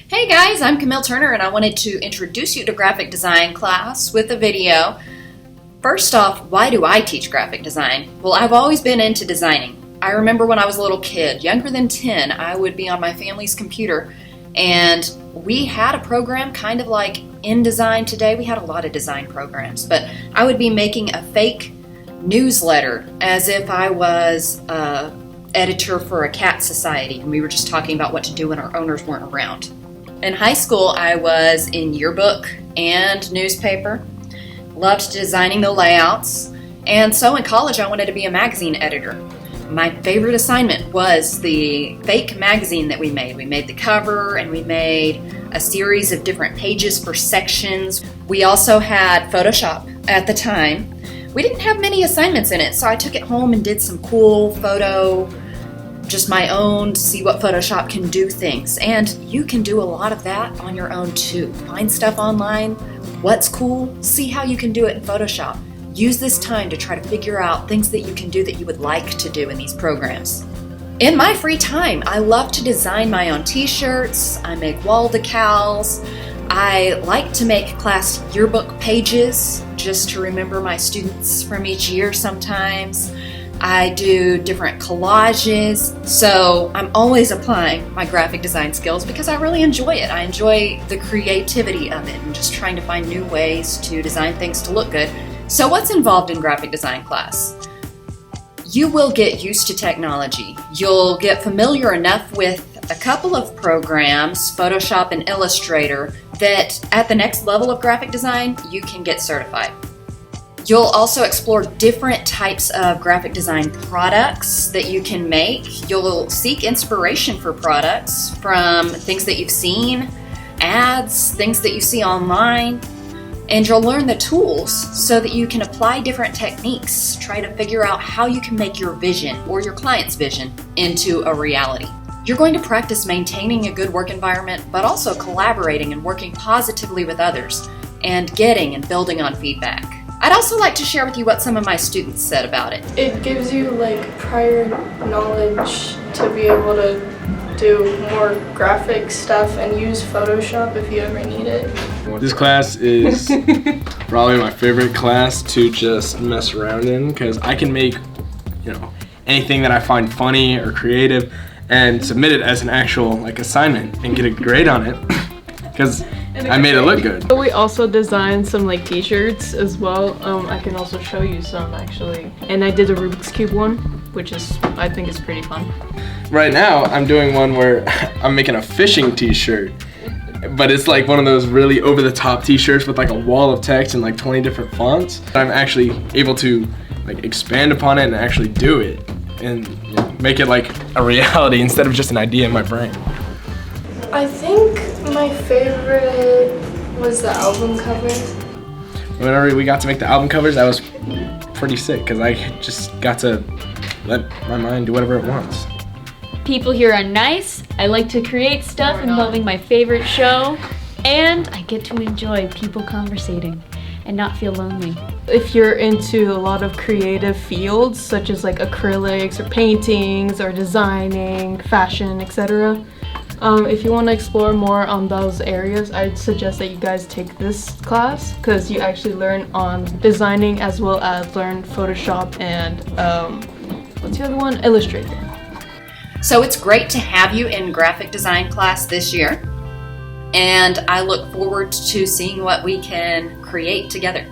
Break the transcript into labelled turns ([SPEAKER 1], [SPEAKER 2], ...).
[SPEAKER 1] Hey guys, I'm Camille Turner and I wanted to introduce you to graphic design class with a video. First off, why do I teach graphic design? Well, I've always been into designing. I remember when I was a little kid, younger than 10, I would be on my family's computer and we had a program kind of like InDesign today. We had a lot of design programs, but I would be making a fake newsletter as if I was editor for a cat society and we were just talking about what to do when our owners weren't around. In high school, I was in yearbook and newspaper, loved designing the layouts, and so in college I wanted to be a magazine editor. My favorite assignment was the fake magazine that we made. We made the cover and we made a series of different pages for sections. We also had Photoshop at the time. We didn't have many assignments in it, so I took it home and did some cool photo, just my own, to see what Photoshop can do things. And you can do a lot of that on your own too. Find stuff online, what's cool, see how you can do it in Photoshop. Use this time to try to figure out things that you can do that you would like to do in these programs. In my free time, I love to design my own t-shirts, I make wall decals, I like to make class yearbook pages just to remember my students from each year sometimes. I do different collages, so I'm always applying my graphic design skills because I really enjoy it. I enjoy the creativity of it and just trying to find new ways to design things to look good. So what's involved in graphic design class? You will get used to technology. You'll get familiar enough with a couple of programs, Photoshop and Illustrator, that at the next level of graphic design, you can get certified. You'll also explore different types of graphic design products that you can make. You'll seek inspiration for products from things that you've seen, ads, things that you see online, and you'll learn the tools so that you can apply different techniques, try to figure out how you can make your vision or your client's vision into a reality. You're going to practice maintaining a good work environment, but also collaborating and working positively with others and getting and building on feedback. I'd also like to share with you what some of my students said about it.
[SPEAKER 2] It gives you prior knowledge to be able to do more graphic stuff and use Photoshop if you ever need it.
[SPEAKER 3] This class is probably my favorite class to just mess around in because I can make, anything that I find funny or creative and submit it as an actual assignment and get a grade on it because I made it look good.
[SPEAKER 4] We also designed some t-shirts as well. I can also show you some actually. And I did a Rubik's Cube one, which I think is pretty fun.
[SPEAKER 3] Right now I'm doing one where I'm making a fishing t-shirt, but it's one of those really over-the-top t-shirts with a wall of text and 20 different fonts. I'm actually able to expand upon it and actually do it and make it a reality instead of just an idea in my brain.
[SPEAKER 2] I think my favorite was the album cover.
[SPEAKER 3] Whenever we got to make the album covers, that was pretty sick because I just got to let my mind do whatever it wants.
[SPEAKER 5] People here are nice, I like to create stuff involving my favorite show, and I get to enjoy people conversating and not feel lonely.
[SPEAKER 4] If you're into a lot of creative fields, such as acrylics or paintings or designing, fashion, etc., if you want to explore more on those areas, I'd suggest that you guys take this class because you actually learn on designing as well as learn Photoshop and what's the other one? Illustrator.
[SPEAKER 1] So it's great to have you in graphic design class this year, and I look forward to seeing what we can create together.